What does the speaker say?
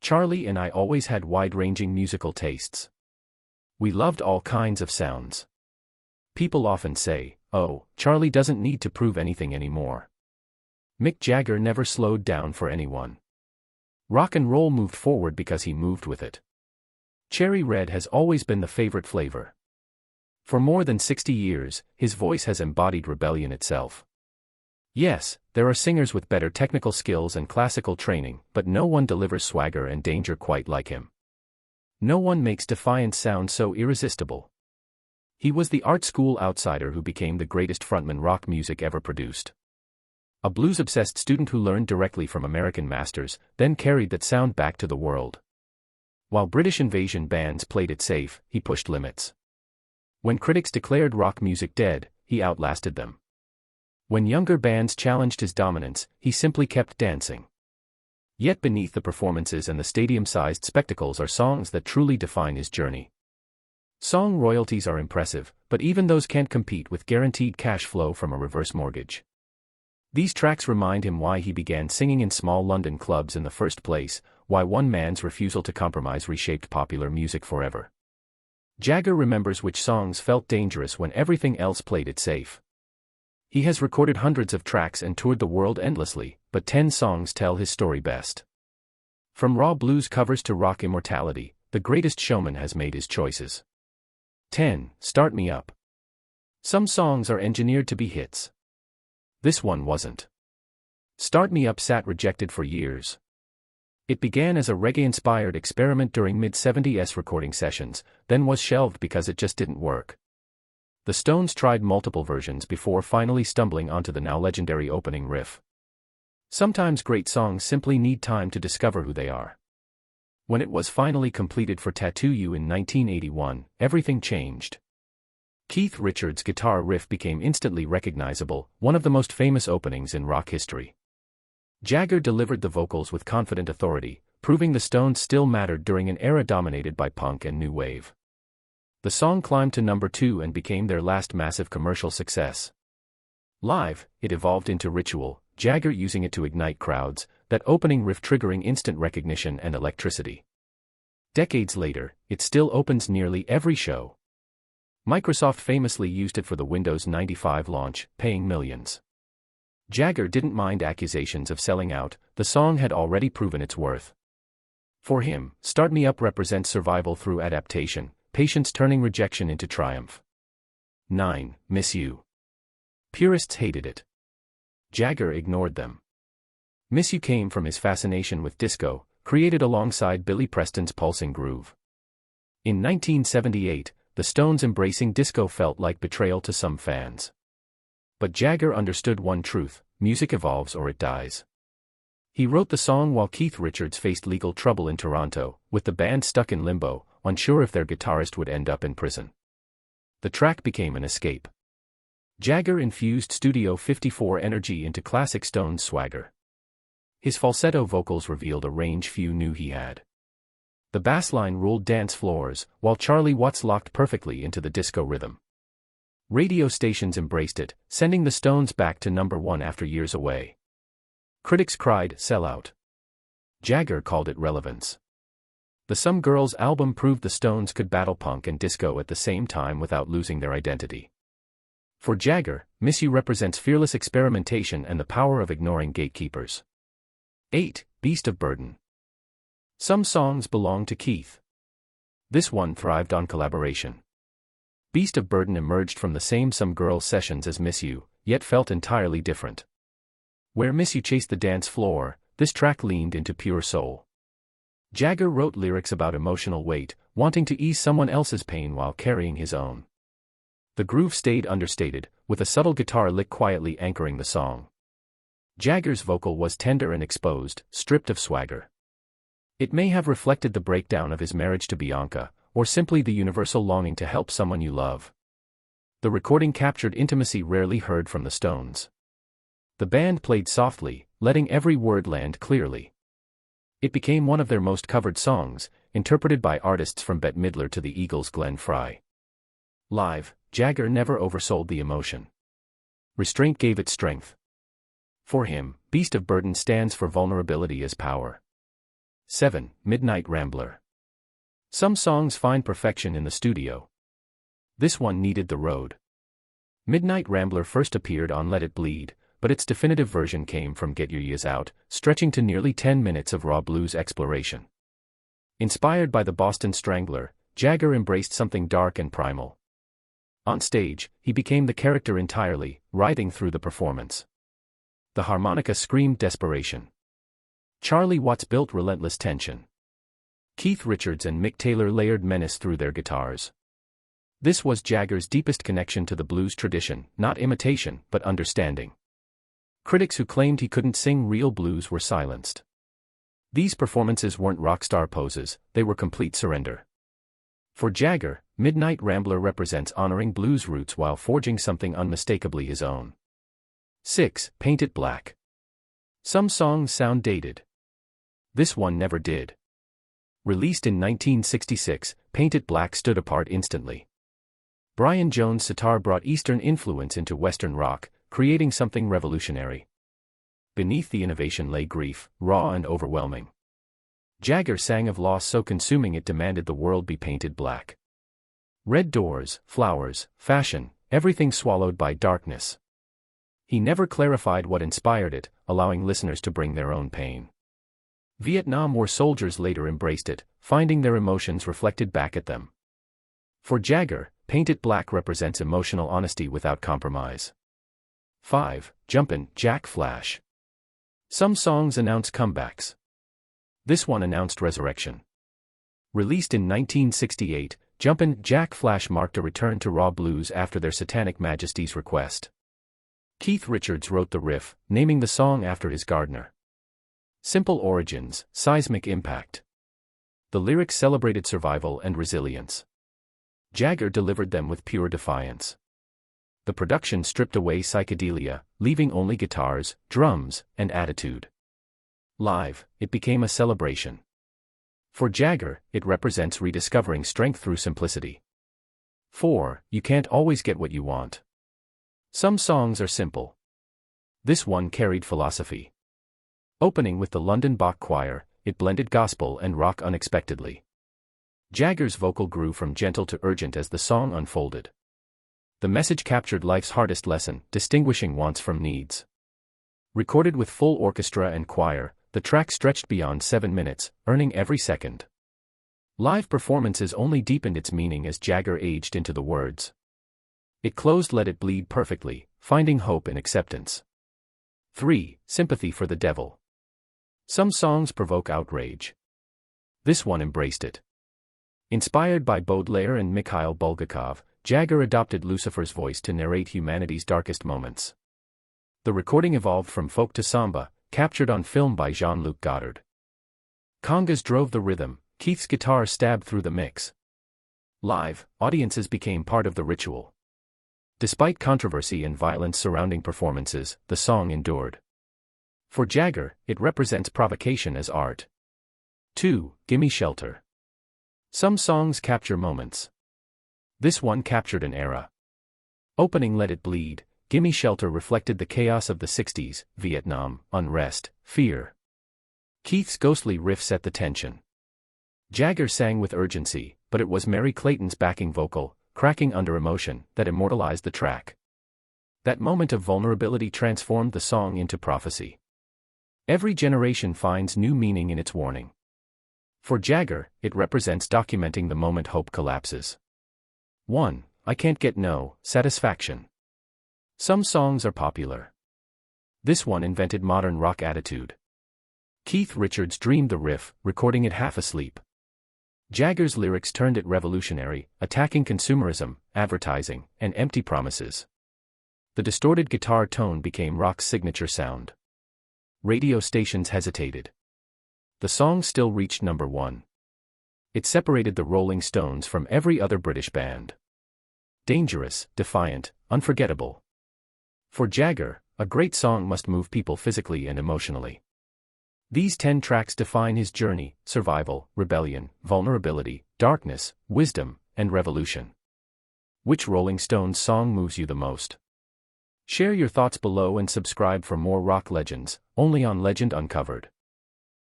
Charlie and I always had wide-ranging musical tastes. We loved all kinds of sounds. People often say, "Oh, Charlie doesn't need to prove anything anymore." Mick Jagger never slowed down for anyone. Rock and roll moved forward because he moved with it. Cherry Red has always been the favorite flavor. For more than 60 years, his voice has embodied rebellion itself. Yes, there are singers with better technical skills and classical training, but no one delivers swagger and danger quite like him. No one makes defiance sound so irresistible. He was the art school outsider who became the greatest frontman rock music ever produced. A blues-obsessed student who learned directly from American masters, then carried that sound back to the world. While British invasion bands played it safe, he pushed limits. When critics declared rock music dead, he outlasted them. When younger bands challenged his dominance, he simply kept dancing. Yet beneath the performances and the stadium-sized spectacles are songs that truly define his journey. Song royalties are impressive, but even those can't compete with guaranteed cash flow from a reverse mortgage. These tracks remind him why he began singing in small London clubs in the first place, why one man's refusal to compromise reshaped popular music forever. Jagger remembers which songs felt dangerous when everything else played it safe. He has recorded hundreds of tracks and toured the world endlessly, but 10 songs tell his story best. From raw blues covers to rock immortality, the greatest showman has made his choices. 10. Start Me Up. Some songs are engineered to be hits. This one wasn't. Start Me Up sat rejected for years. It began as a reggae-inspired experiment during mid-70s recording sessions, then was shelved because it just didn't work. The Stones tried multiple versions before finally stumbling onto the now legendary opening riff. Sometimes great songs simply need time to discover who they are. When it was finally completed for Tattoo You in 1981, everything changed. Keith Richards' guitar riff became instantly recognizable, one of the most famous openings in rock history. Jagger delivered the vocals with confident authority, proving the Stones still mattered during an era dominated by punk and new wave. The song climbed to number 2 and became their last massive commercial success. Live, it evolved into ritual, Jagger using it to ignite crowds, that opening riff triggering instant recognition and electricity. Decades later, it still opens nearly every show. Microsoft famously used it for the Windows 95 launch, paying millions. Jagger didn't mind accusations of selling out, the song had already proven its worth. For him, Start Me Up represents survival through adaptation, patience turning rejection into triumph. 9. Miss You. Purists hated it. Jagger ignored them. Miss You came from his fascination with disco, created alongside Billy Preston's pulsing groove. In 1978, the Stones embracing disco felt like betrayal to some fans. But Jagger understood one truth: music evolves or it dies. He wrote the song while Keith Richards faced legal trouble in Toronto, with the band stuck in limbo, unsure if their guitarist would end up in prison. The track became an escape. Jagger infused Studio 54 energy into classic Stones swagger. His falsetto vocals revealed a range few knew he had. The bass line ruled dance floors, while Charlie Watts locked perfectly into the disco rhythm. Radio stations embraced it, sending the Stones back to number 1 after years away. Critics cried, "Sell out." Jagger called it relevance. The Some Girls album proved the Stones could battle punk and disco at the same time without losing their identity. For Jagger, Miss You represents fearless experimentation and the power of ignoring gatekeepers. 8. Beast of Burden. Some songs belong to Keith. This one thrived on collaboration. Beast of Burden emerged from the same Some Girls sessions as Miss You, yet felt entirely different. Where Miss You chased the dance floor, this track leaned into pure soul. Jagger wrote lyrics about emotional weight, wanting to ease someone else's pain while carrying his own. The groove stayed understated, with a subtle guitar lick quietly anchoring the song. Jagger's vocal was tender and exposed, stripped of swagger. It may have reflected the breakdown of his marriage to Bianca, or simply the universal longing to help someone you love. The recording captured intimacy rarely heard from the Stones. The band played softly, letting every word land clearly. It became one of their most covered songs, interpreted by artists from Bette Midler to the Eagles' Glenn Frey. Live, Jagger never oversold the emotion. Restraint gave it strength. For him, Beast of Burden stands for vulnerability as power. 7. Midnight Rambler. Some songs find perfection in the studio. This one needed the road. Midnight Rambler first appeared on Let It Bleed, but its definitive version came from Get Your Years Out, stretching to nearly 10 minutes of raw blues exploration. Inspired by the Boston Strangler, Jagger embraced something dark and primal. On stage, he became the character entirely, writhing through the performance. The harmonica screamed desperation. Charlie Watts built relentless tension. Keith Richards and Mick Taylor layered menace through their guitars. This was Jagger's deepest connection to the blues tradition, not imitation, but understanding. Critics who claimed he couldn't sing real blues were silenced. These performances weren't rock star poses, they were complete surrender. For Jagger, Midnight Rambler represents honoring blues roots while forging something unmistakably his own. 6. Paint It Black. Some songs sound dated. This one never did. Released in 1966, Paint It Black stood apart instantly. Brian Jones' sitar brought Eastern influence into Western rock, creating something revolutionary. Beneath the innovation lay grief, raw and overwhelming. Jagger sang of loss so consuming it demanded the world be painted black. Red doors, flowers, fashion, everything swallowed by darkness. He never clarified what inspired it, allowing listeners to bring their own pain. Vietnam War soldiers later embraced it, finding their emotions reflected back at them. For Jagger, Paint It Black represents emotional honesty without compromise. 5. Jumpin' Jack Flash. Some songs announce comebacks. This one announced resurrection. Released in 1968, Jumpin' Jack Flash marked a return to raw blues after their Satanic Majesty's request. Keith Richards wrote the riff, naming the song after his gardener. Simple origins, seismic impact. The lyrics celebrated survival and resilience. Jagger delivered them with pure defiance. The production stripped away psychedelia, leaving only guitars, drums, and attitude. Live, it became a celebration. For Jagger, it represents rediscovering strength through simplicity. 4. You can't always get what you want. Some songs are simple. This one carried philosophy. Opening with the London Bach Choir, it blended gospel and rock unexpectedly. Jagger's vocal grew from gentle to urgent as the song unfolded. The message captured life's hardest lesson, distinguishing wants from needs. Recorded with full orchestra and choir, the track stretched beyond 7 minutes, earning every second. Live performances only deepened its meaning as Jagger aged into the words. It closed Let It Bleed perfectly, finding hope in acceptance. 3. Sympathy for the Devil. Some songs provoke outrage. This one embraced it. Inspired by Baudelaire and Mikhail Bulgakov, Jagger adopted Lucifer's voice to narrate humanity's darkest moments. The recording evolved from folk to samba, captured on film by Jean-Luc Godard. Congas drove the rhythm, Keith's guitar stabbed through the mix. Live, audiences became part of the ritual. Despite controversy and violence surrounding performances, the song endured. For Jagger, it represents provocation as art. 2. Gimme Shelter. Some songs capture moments. This one captured an era. Opening Let It Bleed, Gimme Shelter reflected the chaos of the 60s, Vietnam, unrest, fear. Keith's ghostly riff set the tension. Jagger sang with urgency, but it was Mary Clayton's backing vocal, cracking under emotion, that immortalized the track. That moment of vulnerability transformed the song into prophecy. Every generation finds new meaning in its warning. For Jagger, it represents documenting the moment hope collapses. 1. I Can't Get No Satisfaction. Some songs are popular. This one invented modern rock attitude. Keith Richards dreamed the riff, recording it half asleep. Jagger's lyrics turned it revolutionary, attacking consumerism, advertising, and empty promises. The distorted guitar tone became rock's signature sound. Radio stations hesitated. The song still reached number 1. It separated the Rolling Stones from every other British band. Dangerous, defiant, unforgettable. For Jagger, a great song must move people physically and emotionally. These 10 tracks define his journey: survival, rebellion, vulnerability, darkness, wisdom, and revolution. Which Rolling Stones song moves you the most? Share your thoughts below and subscribe for more rock legends, only on Legend Uncovered.